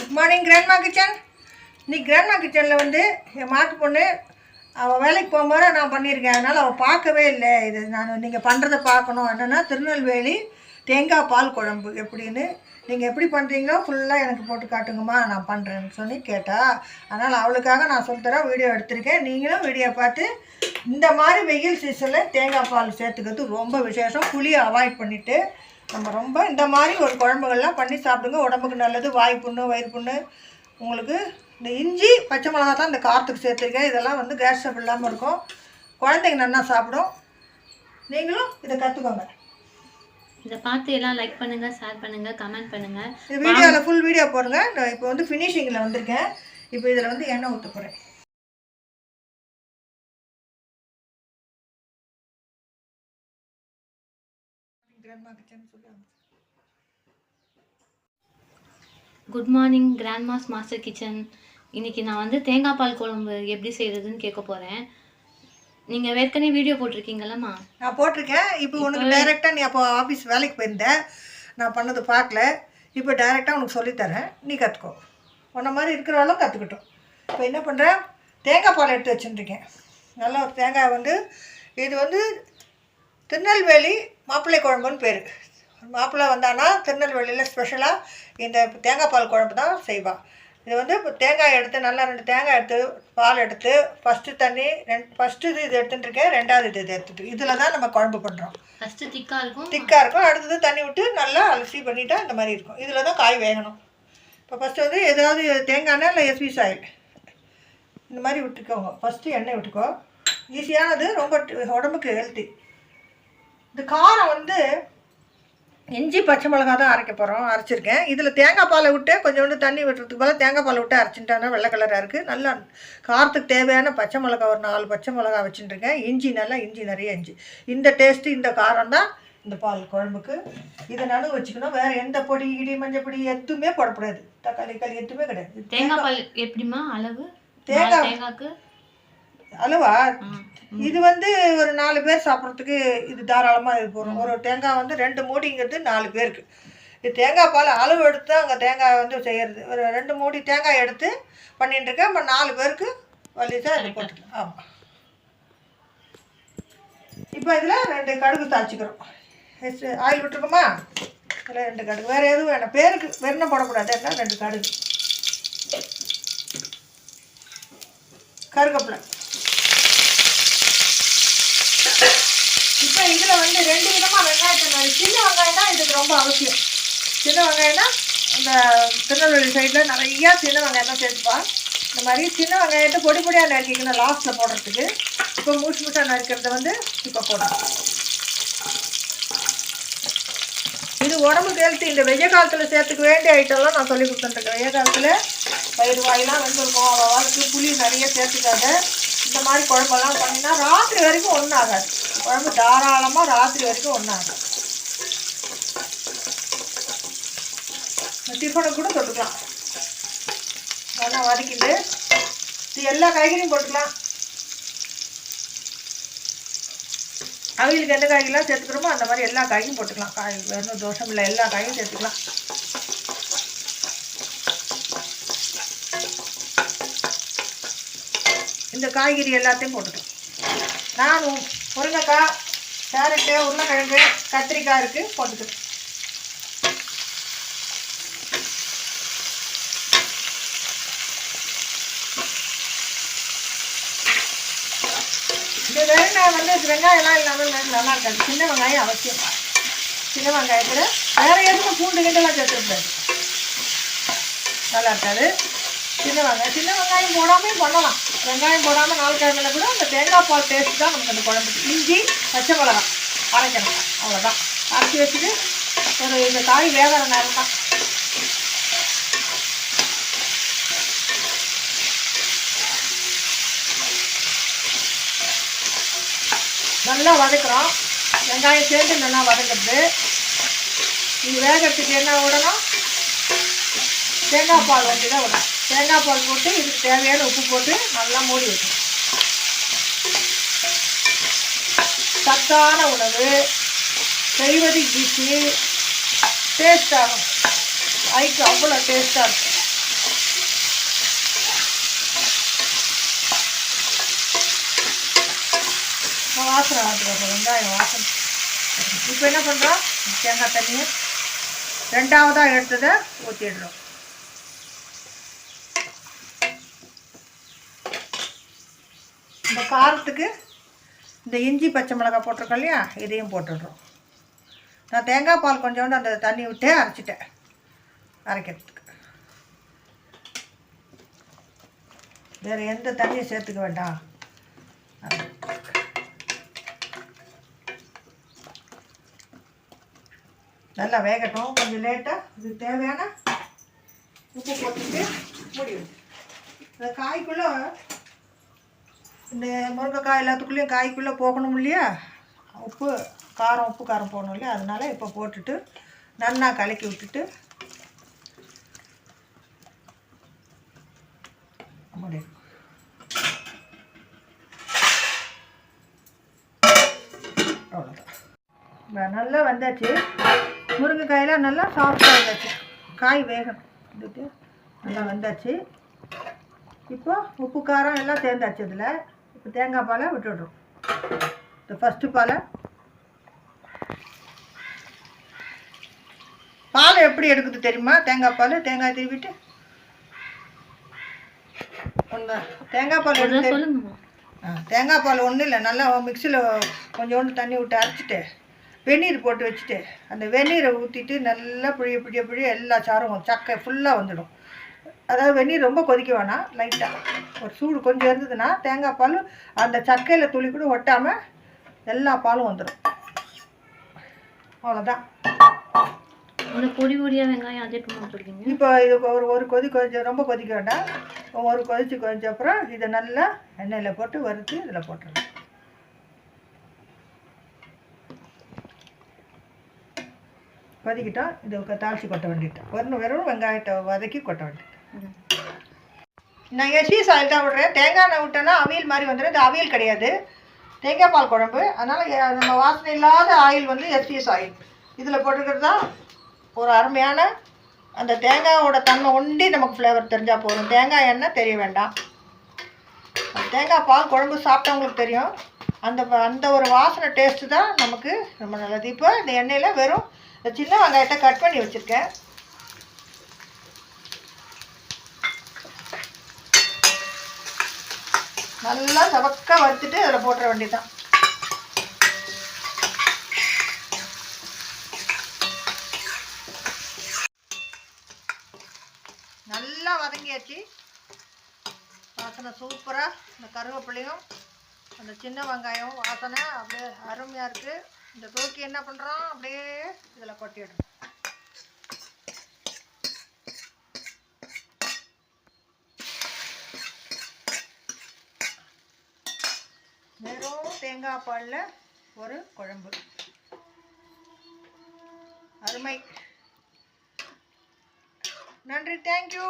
Good morning grandma kitchen. இன்னைக்கு grandma கிச்சனில் வந்து என் மாட்டு பொண்ணு அவள் வேலைக்கு போகும்போது நான் பண்ணியிருக்கேன். அதனால் அவள் பார்க்கவே இல்லை. இது நான் நீங்கள் பண்ணுறதை பார்க்கணும். என்னென்னா திருநெல்வேலி தேங்காய் பால் குழம்பு எப்படின்னு நீங்கள் எப்படி பண்ணுறீங்களோ ஃபுல்லாக எனக்கு போட்டு காட்டுங்கம்மா, நான் பண்ணுறேன்னு சொல்லி கேட்டால். அதனால் அவளுக்காக நான் சொல்லித்தரேன், வீடியோ எடுத்திருக்கேன். நீங்களும் வீடியோ பார்த்து இந்த மாதிரி வெயில் சீசனில் தேங்காய் பால் சேர்த்துக்கிறது ரொம்ப விசேஷம். புளியை அவாய்ட் பண்ணிவிட்டு நம்ம ரொம்ப இந்த மாதிரி ஒரு குழம்புகள்லாம் பண்ணி சாப்பிடுங்க. உடம்புக்கு நல்லது. வாய் புண்ணு, வயிறு புண்ணு. உங்களுக்கு இந்த இஞ்சி பச்சை மிளகா தான் இந்த காரத்துக்கு சேர்த்துருக்கேன். இதெல்லாம் வந்து கேஸ் ட்ரபிள் இல்லாமல் இருக்கும். குழந்தைங்க நல்லா சாப்பிடும். நீங்களும் இதை கற்றுக்கோங்க. இதை பார்த்து எல்லாம் லைக் பண்ணுங்கள், ஷேர் பண்ணுங்கள், கமெண்ட் பண்ணுங்கள். இந்த வீடியோவில் ஃபுல் வீடியோ போடுங்க. நான் இப்போ வந்து ஃபினிஷிங்கில் வந்திருக்கேன். இப்போ இதில் வந்து எண்ணெய் ஊற்ற போகிறேன். Good morning Grandma's master kitchen. இன்றைக்கி நான் வந்து தேங்காய் பால் குழம்பு எப்படி செய்கிறதுன்னு கேட்க போகிறேன். நீங்கள் ஏற்கனவே வீடியோ போட்டிருக்கீங்களம்மா? நான் போட்டிருக்கேன். இப்போ உனக்கு டைரெக்டாக நீ அப்போ ஆஃபீஸ் வேலைக்கு போயிருந்தேன், நான் பண்ணது பார்க்கல. இப்போ டைரெக்டாக உனக்கு சொல்லித்தரேன், நீ கற்றுக்கோ. உன்ன மாதிரி இருக்கிறவளும் கற்றுக்கிட்டோம். இப்போ என்ன பண்ணுறேன், தேங்காய் பால் எடுத்து வச்சுருக்கேன். நல்லா ஒரு தேங்காய் வந்து இது வந்து திருநெல்வேலி மாப்பிள்ளை குழம்புன்னு பேர். மாப்பிள்ளை வந்தானா திருநெல்வேலியில் ஸ்பெஷலாக இந்த தேங்காய் பால் குழம்பு தான் செய்வாள். இது வந்து இப்போ தேங்காய் எடுத்து நல்லா 2 தேங்காய் எடுத்து பால் எடுத்து ஃபஸ்ட்டு தண்ணி ஃபஸ்ட்டு இது எடுத்துட்டுருக்கேன். ரெண்டாவது இது எடுத்துட்டு இதில் தான் நம்ம குழம்பு பண்ணுறோம். ஃபஸ்ட்டு திக்காக இருக்கும். அடுத்தது தண்ணி விட்டு நல்லா அலசி பண்ணிட்டா இந்த மாதிரி இருக்கும். இதில் தான் காய் வேகணும். இப்போ ஃபஸ்ட்டு வந்து ஏதாவது தேங்காய் இல்லை எஸ்பிஸ் ஆயில் இந்த மாதிரி விட்டுக்கோங்க. ஃபஸ்ட்டு எண்ணெய் விட்டுக்கோ. ஈஸியானது, ரொம்ப உடம்புக்கு ஹெல்த்தி. இந்த காரம் வந்து இஞ்சி பச்சை மிளகா தான் அரைச்சிருக்கேன். இதில் தேங்காய் பாலை விட்டு கொஞ்சோண்டு தண்ணி விட்டுறதுக்கு போல் தேங்காய் பாலை விட்டு அரைச்சிட்டானா வெள்ளை கலராக இருக்குது. நல்லா காரத்துக்கு தேவையான பச்சை மிளகா ஒரு 4 பச்சை மிளகா வச்சுட்டுருக்கேன். இஞ்சி நிறைய இஞ்சி. இந்த டேஸ்ட்டு இந்த காரம் தான் இந்த பால் குழம்புக்கு. இதை நடுவு வச்சுக்கணும். வேறு எந்த பொடி இடி மஞ்சள் பொடி எதுவுமே போடக்கூடாது. தக்காளி எதுவுமே கிடையாது. தேங்காய் பால் எப்படிமா அளவு? தேங்காய்க்கு அளவா இது வந்து ஒரு 4 பேர் சாப்பிட்றதுக்கு இது தாராளமாக இது போகிறோம். ஒரு தேங்காய் வந்து 2 மூடிங்கிறது 4 பேருக்கு. இது தேங்காய் பால் அளவு எடுத்து அங்கே தேங்காய் வந்து செய்கிறது. ஒரு 2 மூடி தேங்காய் எடுத்து பண்ணிட்டுருக்கேன். இப்போ 4 பேருக்கு வலிசாக இது போட்டுக்கலாம். ஆமாம். இப்போ இதில் 2 கடுகு தாச்சிக்கிறோம். ஆயில் விட்டுருக்கோமா? இதில் 2 கடுகு. வேறு எதுவும் வேணாம். பேருக்கு வெறும் போடக்கூடாது. என்ன 2 கடுகு, கருவேப்பிலை. இப்போ இதில் வந்து 2 விதமாக வெங்காயத்தை சின்ன வெங்காயம் தான் இதுக்கு ரொம்ப அவசியம். சின்ன வெங்காயம்னா இந்த திருநெல்வேலி சைடில் நிறையா சின்ன வெங்காயம் தான் சேர்த்துப்பா. இந்த மாதிரி சின்ன வெங்காயத்தை பொடி பொடியாக நறுக்கிக்கணும் லாஸ்ட்டில் போடுறதுக்கு. இப்போ மூசாக நறுக்கிறத வந்து இப்போ போடணும். இது உடம்புக்கு ஹெல்த்தி. இந்த வெய்ய காலத்தில் சேர்த்துக்க வேண்டிய ஐட்டம்லாம் நான் சொல்லி கொடுத்துட்டுருக்கேன். வெய்ய காலத்தில் வயிறு வாயெல்லாம் வந்துருக்கும். அவளுக்கு புளி நிறைய சேர்த்துக்காத. இந்த மாதிரி குழம்பெல்லாம் பண்ணினா ராத்திரி வரைக்கும் ஒன்றும் ஆகாது. குழம்பு தாராளமாக ராத்திரி வரைக்கும் ஒன்றும் ஆகாது. டிஃபனுக்கு கூட தொட்டுக்கலாம். நல்லா வதக்கிட்டு இது எல்லா காய்கறியும் போட்டுக்கலாம். அவங்களுக்கு எந்த காய்கறிலாம் சேர்த்துக்கிறோமோ அந்த மாதிரி எல்லா காய்கறியும் போட்டுக்கலாம். காய் வேணும் தோஷம் இல்லை, எல்லா காயும் சேர்த்துக்கலாம். இந்த காய்கறி எல்லாத்தையும் போட்டுக்கலாம். நான் முருங்கைக்காய், கேரட்டு, உருளைக்கிழங்கு, கத்திரிக்காய் இருக்குது போட்டுக்கலாம். இந்த வெங்காயம் வந்து வெங்காயம்லாம் இல்லாமல் நல்லா இருக்காது. சின்ன வெங்காயம் அவசியம். சின்ன வெங்காயத்தில் வேறு எதுவும் பூண்டு கிட்டலாம் சேர்த்துக்கூடாது, நல்லா இருக்காது. சின்ன வெங்காயம் போடாமல் பண்ணலாம். வெங்காயம் போடாமல் 4 கிழமையில கூட அந்த தேங்காய் பால் டேஸ்ட் தான் நமக்கு அந்த குழம்புக்கு. இஞ்சி பச்சை மிளகா அரைக்கணும், அவ்வளோதான். அரைச்சி வச்சுட்டு ஒரு இந்த காய் வேகிற நேரம் தான். நல்லா வதக்குறோம். வெங்காயம் சேர்ந்து நல்லா வதக்குறது. இது வேகிறதுக்கு என்ன விடணும், தேங்காய் பால் வந்து தான் விடணும். தேங்காய் பால் போட்டு இதுக்கு தேவையான உப்பு போட்டு நல்லா மூடி வைக்கணும். சத்தான உணவு செய்வது ஈஸி, டேஸ்டாகும். ஐக்கு அவ்வளோ டேஸ்ட்டாக இருக்கும். வாசனை ஆட்டுறோம், வெங்காயம் வாசனை. இப்போ என்ன பண்ணுறோம், தேங்காய் தண்ணியை ரெண்டாவதாக எடுத்ததை ஊற்றிடுறோம். இந்த காரத்துக்கு இந்த இஞ்சி பச்சை மிளகாய் போட்டிருக்கோம் இல்லையா, இதையும் போட்டுடுறோம். நான் தேங்காய் பால் கொஞ்சோண்டு அந்த தண்ணி விட்டே அரைச்சிட்டேன், அரைக்கிறதுக்கு வேறு எந்த தண்ணியும் சேர்த்துக்க வேண்டாம். நல்லா வேகட்டும், கொஞ்சம் லேட்டாக இதுக்கு தேவையான உப்பு போட்டுட்டு மூடி வச்சு. இந்த காய்க்குள்ளே இந்த முருங்கைக்காய் எல்லாத்துக்குள்ளேயும் காய்க்குள்ளே போகணும் இல்லையா, உப்பு காரம் போகணும் இல்லையா, அதனால் இப்போ போட்டுட்டு நல்லா கலக்கி விட்டுட்டு முடியும். அவ்வளோதான், நல்லா வந்தாச்சு. முருங்கைக்காயெல்லாம் நல்லா சாஃப்டாக வந்தாச்சு, காய் வேகணும். வந்துட்டு நல்லா வந்தாச்சு. இப்போ உப்பு காரம் எல்லாம் சேர்ந்தாச்சு. இதில் இப்போ தேங்காய் பாலை விட்டுடுறோம். இந்த ஃபஸ்ட்டு பால் எப்படி எடுக்குது தெரியுமா? தேங்காய் பால், தேங்காய் திருவிட்டு ஒன்று தேங்காய் பால் எடுத்து தேங்காய் பால் ஒன்றும் இல்லை, நல்லா மிக்சியில் கொஞ்சோண்டு தண்ணி விட்டு அரைச்சிட்டு வெந்நீர் போட்டு வச்சுட்டு அந்த வெந்நீரை ஊற்றிட்டு நல்லா பிழிய எல்லா சாரும் சக்கை ஃபுல்லாக வந்துடும். அதாவது வெந்நீர் ரொம்ப கொதிக்க வேணாம், லைட்டாக ஒரு சூடு கொஞ்சம் இருந்ததுன்னா தேங்காய் பால் அந்த சக்கையில் துளி கூட ஒட்டாமல் எல்லா பாலும் வந்துடும். அவ்வளோதான். பொடி பொடியாக வெங்காயம் அதே சொல்லுவீங்க. இப்போ இது ஒரு கொதி கொஞ்சம் ரொம்ப கொதிக்க வேண்டாம், ஒரு கொதிச்ச அப்புறம் இதை நல்லா எண்ணெயில் போட்டு வறுத்து இதில் போட்டுடலாம். கொதிக்கிட்டோம், இது தாளித்து கொட்ட வேண்டிட்டேன். வெறும் வெங்காயத்தை வதக்கி கொட்ட வேண்டியது. நான் எஸ்விஎஸ் ஆயில் தான் விடுறேன். தேங்காய் எண்ணெய் விட்டேன்னா அவியல் மாதிரி வந்துடும். இது அவியல் கிடையாது, தேங்காய் பால் குழம்பு. அதனால் நம்ம வாசனை இல்லாத ஆயில் வந்து எஸ்விஎஸ் ஆயில். இதில் போட்டுக்கிறது தான் ஒரு அருமையான அந்த தேங்காயோட தன்மை ஒண்டி நமக்கு ஃப்ளேவர் தெரிஞ்சால் போதும். தேங்காய் எண்ணெய் தெரிய வேண்டாம். தேங்காய் பால் குழம்பு சாப்பிட்டவங்களுக்கு தெரியும், அந்த ஒரு வாசனை டேஸ்ட்டு தான் நமக்கு ரொம்ப நல்லது. இப்போ இந்த எண்ணெயில் வெறும் சின்ன வெங்காயத்தை கட் பண்ணி வச்சுருக்கேன். நல்லா சவக்காக வறுத்துட்டு அதில் போட்டுற வேண்டியதுதான். நல்லா வதங்கியாச்சு, வாசனை சூப்பராக. இந்த கருவேப்பிலையும் அந்த சின்ன வெங்காயம் வாசனை அப்படியே அருமையாக இருக்குது. இந்த தூக்கி என்ன பண்ணுறோம், அப்படியே இதில் கொட்டிடுறோம். வெறும் தேங்காய் பாலில் ஒரு குழம்பு, அருமை. நன்றி, தேங்க்யூ.